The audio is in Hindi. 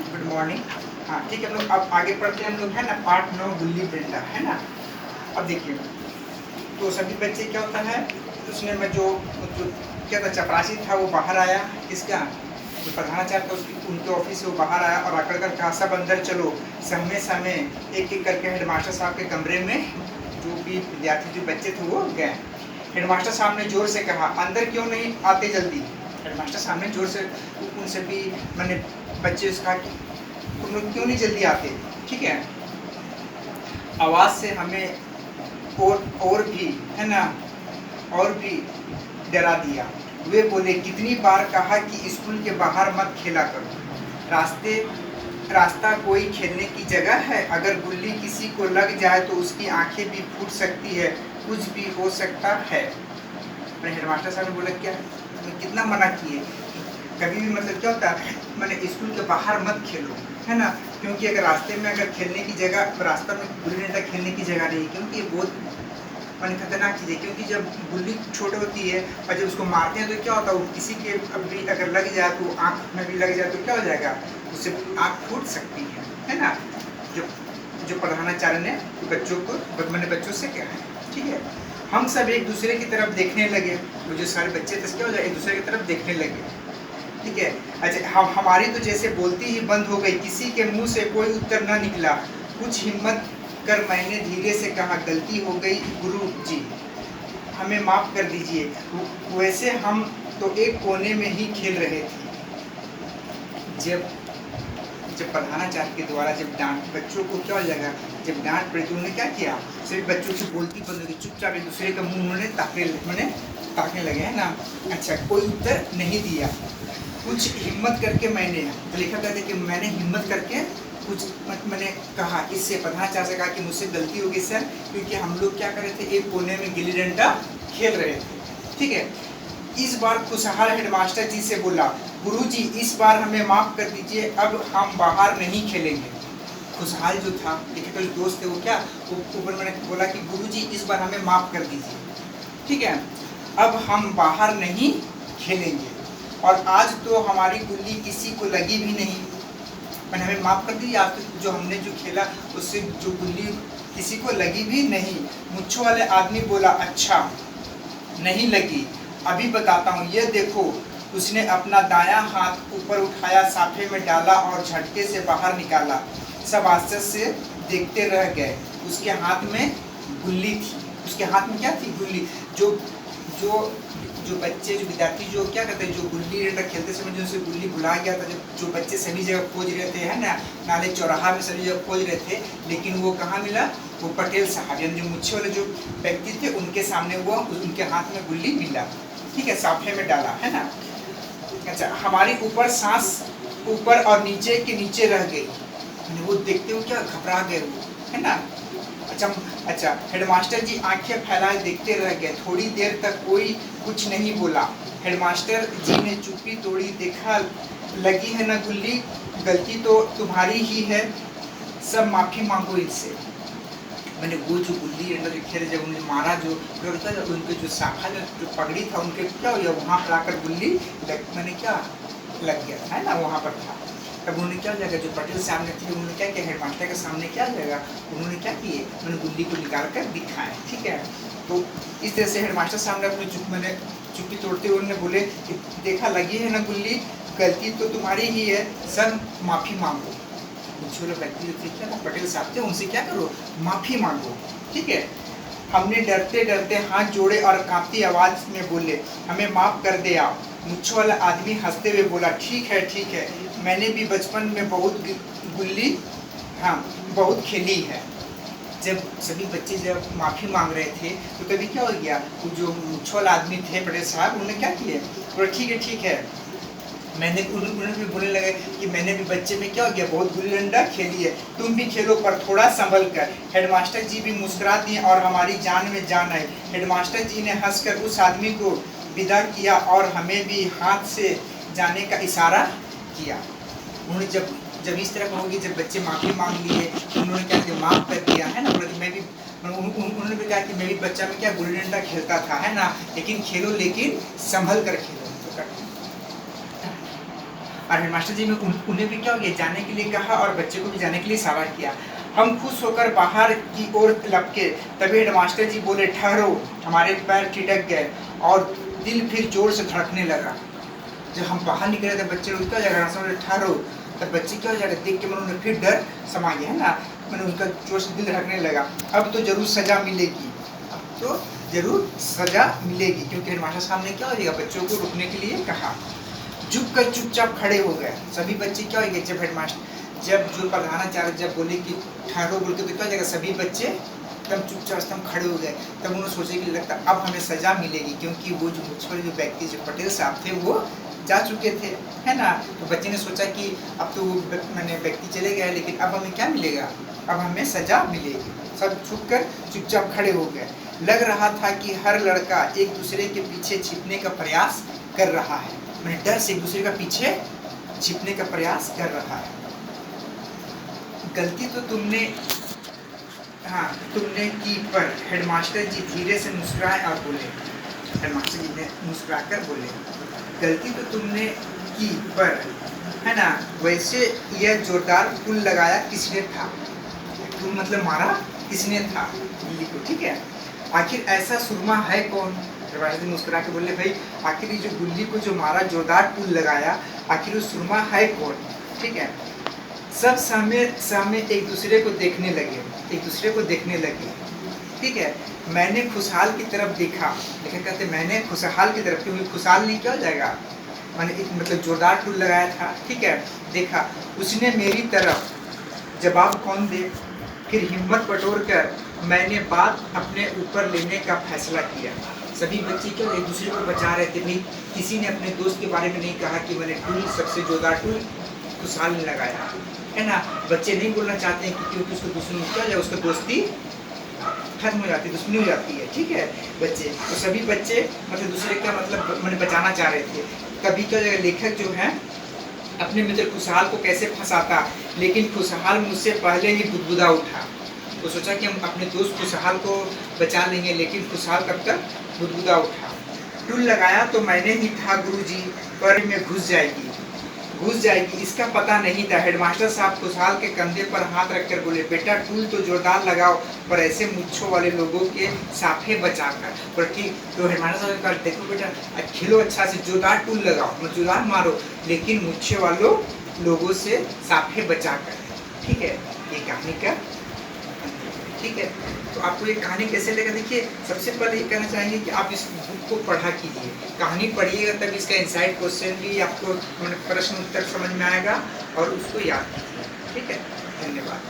Good morning. हाँ ठीक है, हम लोग अब आगे बढ़ते हैं। हम लोग है ना पार्ट 9 गुल्ली डंडा, है ना। अब देखिए, तो सभी बच्चे क्या होता है, उसने में जो जो क्या था, चपरासी था, वो बाहर आया। किसका? जो प्रधानाचार्य था, उसकी उनके ऑफिस से वो बाहर आया और आकर कर कहा, सब अंदर चलो। सहमे सहमे एक एक करके हेडमास्टर साहब के कमरे में जो भी विद्यार्थी जो बच्चे थे वो गए। हेडमास्टर साहब ने जोर से कहा, अंदर क्यों नहीं आते जल्दी। हेडमास्टर साहब ने जोर से उनसे भी मैंने बच्चे से कहा कि तुम लोग क्यों नहीं जल्दी आते। ठीक है, आवाज़ से हमें और भी है ना, और भी डरा दिया। वे बोले, कितनी बार कहा कि स्कूल के बाहर मत खेला करो। रास्ता कोई खेलने की जगह है। अगर गुल्ली किसी को लग जाए तो उसकी आंखें भी फूट सकती है, कुछ भी हो सकता है। हेडमास्टर साहब ने बोला, क्या कितना मना किए, कभी भी मतलब क्या होता है, मैंने स्कूल के बाहर मत खेलो, है ना। क्योंकि अगर रास्ते में अगर खेलने की जगह, रास्ता में गुल्ली डंडा खेलने की जगह नहीं, क्योंकि ये बहुत मैंने खतरनाक चीज़ है। क्योंकि जब गुल्ली छोटी होती है और जब उसको मारते हैं तो क्या होता है, वो किसी के भी अगर लग जाए तो आँख में भी लग जाए तो क्या हो जाएगा, उससे आँख फूट सकती है ना। जो प्रधानाचार्य ने बच्चों को मैंने बच्चों से कहा है। ठीक है, हम सब एक दूसरे की तरफ देखने लगे। वो जो सारे बच्चे थे क्या हो जाए, एक दूसरे की तरफ देखने लगे। ठीक है, अच्छा हमारी तो जैसे बोलती ही बंद हो गई। किसी के मुंह से कोई उत्तर न निकला। कुछ हिम्मत कर मैंने धीरे से कहा, गलती हो गई गुरु जी, हमें माफ़ कर दीजिए। वैसे हम तो एक कोने में ही खेल रहे थे। जब प्रधानाचार्य के द्वारा जब डांट, बच्चों को क्या हो जाएगा, जब डांट पड़ी तो उन्होंने क्या किया, सभी बच्चों से बोलती बंद हो गई। चुपचाप एक दूसरे का मुंह उन्होंने ताकने लगे, है ना। अच्छा, कोई उत्तर नहीं दिया। कुछ हिम्मत करके मैंने तो लिखा था कि मैंने हिम्मत करके कुछ मैंने कहा, इससे प्रधानाचार्य से कहा कि मुझसे गलती हो गई सर, क्योंकि हम लोग क्या कर रहे थे, एक कोने में गिल्ली डंडा खेल रहे थे। ठीक है, इस बार खुशहाल हेडमास्टर जी से बोला, गुरुजी इस बार हमें माफ़ कर दीजिए, अब हम बाहर नहीं खेलेंगे। खुशहाल जो था, देखिए तो दोस्त थे, वो क्या, वो ऊपर मैंने बोला कि गुरुजी इस बार हमें माफ़ कर दीजिए। ठीक है, अब हम बाहर नहीं खेलेंगे और आज तो हमारी गुल्ली किसी को लगी भी नहीं। मैंने हमें माफ़ कर दी, आज तो जो हमने जो खेला उससे जो गुल्ली किसी को लगी भी नहीं। मुच्छों वाले आदमी बोला, अच्छा नहीं लगी, अभी बताता हूँ, ये देखो। उसने अपना दायां हाथ ऊपर उठाया, साफे में डाला और झटके से बाहर निकाला। सब आश्चर्य से देखते रह गए। उसके हाथ में गुल्ली थी। उसके हाथ में क्या थी, गुल्ली। जो बच्चे, जो विद्यार्थी जो क्या करते हैं, जो गुल्ली डंडा खेलते समय जो उसे गुल्ली भुला गया था, जो बच्चे सभी जगह खोज रहे थे, है ना, नाले चौराहा में सभी जगह खोज रहे थे, लेकिन वो कहाँ मिला, वो पटेल साहब यानी जो मुच्छे वाले जो व्यक्ति थे उनके सामने हुआ, उनके हाथ में गुल्ली मिला। ठीक है, साफे में डाला, है ना। अच्छा, हमारी ऊपर सांस ऊपर और नीचे के नीचे रह गई। वो देखते हुए क्या घबरा गए वो, है ना। अच्छा, हेडमास्टर जी आंखें फैलाए देखते रह गए। थोड़ी देर तक कोई कुछ नहीं बोला। हेडमास्टर जी ने चुप्पी तोड़ी, देखा लगी है ना गुल्ली, गलती तो तुम्हारी ही है, सब माफ़ी मांगो इनसे। मैंने वो जो गुल्ली डंडा जो खेले, जब उन्हें मारा, जो उनके जो शाखा जो पगड़ी था उनके क्या हो गया, वहाँ पर आकर गुल्ली मैंने क्या लग गया, है ना, वहाँ पर था। तब उन्होंने क्या जाएगा, जो पटेल सामने थे उन्होंने क्या किया, हेडमास्टर के सामने क्या जाएगा, उन्होंने क्या किए, मैंने गुल्ली को निकाल कर दिखाए। ठीक है, तो इस तरह से हेडमास्टर सामने अपनी मैंने चुप्पी तोड़ते हुए उन्होंने बोले कि देखा लगी है ना गुल्ली, गलती तो तुम्हारी ही है, सर माफ़ी मांगो। कुछ लोग व्यक्ति जो थे क्या ना, पटेल साहब थे, उनसे क्या करो, माफ़ी मांगो। ठीक है, हमने डरते डरते हाथ जोड़े और कांपती आवाज़ में बोले, हमें माफ़ कर दे आप। मुच्छों वाला आदमी हंसते हुए बोला, ठीक है, मैंने भी बचपन में बहुत गुल्ली, हाँ, बहुत खेली है। जब सभी बच्चे जब माफ़ी मांग रहे थे तो कभी क्या हो गया, वो जो मुच्छों वाला आदमी थे पटेल साहब, उन्होंने क्या किया, बोला ठीक है, मैंने उन्होंने भी बोलने लगे कि मैंने भी बच्चे में क्या हो गया, बहुत गुल्ली डंडा खेली है, तुम भी खेलो पर थोड़ा संभल कर। हेडमास्टर जी भी मुस्कुरा दिए और हमारी जान में जान आई। हेडमास्टर जी ने हंसकर उस आदमी को विदा किया और हमें भी हाथ से जाने का इशारा किया। उन्होंने जब इस तरह होगी, जब बच्चे माफ़ी मांग लिए, उन्होंने क्या किया, माफ़ कर दिया, है ना। बोला कि मैं भी, उन्होंने भी कहा कि मैं भी बच्चा में क्या गुल्ली डंडा खेलता था, है ना, लेकिन खेलो, लेकिन संभल कर खेलो। और हेडमास्टर जी ने उन्हें भी क्या हो गया, जाने के लिए कहा और बच्चे को भी जाने के लिए इशारा किया। हम खुश होकर बाहर की ओर लपके, तभी हेडमास्टर जी बोले, ठहरो। हमारे पैर ठिठक गए और दिल फिर जोर से धड़कने लगा। जब हम बाहर निकले थे बच्चे उनका जगह समझ ठहरो, तब बच्चे क्या हो जाएगा, देख के उन्होंने फिर डर समा गया है ना, मैंने उनका जोर से दिल धड़कने लगा। अब तो जरूर सजा मिलेगी, अब तो जरूर सजा मिलेगी, क्योंकि हेडमास्टर साहब ने क्या हो जाएगा, बच्चों को रुकने के लिए कहा। झुक कर चुपचाप खड़े हो गए सभी बच्चे। क्या हो गए, जब हेडमास्टर, जब जो प्रधानाचार्य जब बोले कि ठहरो बोल के, तो क्या हो जाएगा, सभी बच्चे एकदम चुपचाप एकदम खड़े हो गए। तब उन्होंने सोचे कि लगता अब हमें सजा मिलेगी, क्योंकि वो जो मुझ पर जो व्यक्ति जो पटेल साहब थे वो जा चुके थे, है ना। तो बच्चे ने सोचा कि अब तो वो मैंने व्यक्ति चले गए, लेकिन अब हमें क्या मिलेगा, अब हमें सजा मिलेगी। सब झुककर चुपचाप खड़े हो गए। लग रहा था कि हर लड़का एक दूसरे के पीछे छिपने का प्रयास कर रहा है, मैंने डर से एक दूसरे का पीछे छिपने का प्रयास कर रहा है। गलती तो तुमने, हाँ तुमने की, पर हेडमास्टर जी धीरे से मुस्कुराए और बोले, हेडमास्टर जी ने मुस्कुराकर बोले, गलती तो तुमने की, पर है ना, वैसे यह जोरदार पुल लगाया किसने था, पुल मतलब मारा किसने था बिल्ली को, ठीक है। आखिर ऐसा सुरमा है कौन, हेडमास्टर जी मुस्कुरा के बोले, भाई आखिर ये जो गुल्ली को जो मारा, जोरदार पुल लगाया, आखिर वो सुरमा है कौन, ठीक है। सब सामने एक दूसरे को देखने लगे, एक दूसरे को देखने लगे, ठीक है। मैंने खुशहाल की तरफ देखा, लेकिन कहते मैंने खुशहाल की तरफ, क्योंकि खुशहाल नहीं क्या हो जाएगा, मैंने एक मतलब जोरदार टूल लगाया था, ठीक है। देखा, उसने मेरी तरफ जवाब कौन दे, फिर हिम्मत बटोर कर मैंने बात अपने ऊपर लेने का फैसला किया। सभी बच्चे क्यों एक दूसरे को बचा रहे थे, भाई किसी ने अपने दोस्त के बारे में नहीं कहा कि मैंने टूल सबसे जोरदार टूल खुशहाल ने लगाया, है ना। बच्चे नहीं बोलना चाहते हैं क्योंकि उसको दुश्मनी क्या जाए, उसका दोस्ती खत्म हो जाती है, दुश्मनी हो जाती है, ठीक है। बच्चे तो सभी बच्चे मतलब दूसरे का मतलब मैंने बचाना चाह रहे थे। कभी क्या जगह लेखक जो है अपने मित्र खुशहाल को कैसे फंसाता, लेकिन खुशहाल मुझसे पहले ही बुदबुदा उठा। वो सोचा कि हम अपने दोस्त खुशहाल को बचा लेंगे, लेकिन खुशहाल कब तक बुदबुदा उठा। टूल लगाया तो मैंने ही था गुरुजी, पर में घुस जाएगी इसका पता नहीं था। हेडमास्टर साहब खुशहाल के कंधे पर हाथ रखकर बोले, बेटा टूल तो जोरदार लगाओ, पर ऐसे मुच्छों वाले लोगों के साफे बचाकर। पर ठीक तो हेडमास्टर साहब ने कहा, देखो बेटा खेलो अच्छा से, जोरदार टूल लगाओ, जोरदार मारो, लेकिन मुच्छे वालों लोगों से साफे बचाकर, ठीक है। ये कहानी का, ठीक है। तो आपको ये कहानी कैसे लगा, देखिए सबसे पहले ये कहना चाहेंगे कि आप इस बुक को पढ़ा कीजिए, कहानी पढ़िएगा, तब इसका इनसाइड क्वेश्चन भी आपको प्रश्न उत्तर समझ में आएगा और उसको याद कीजिए, ठीक है। धन्यवाद।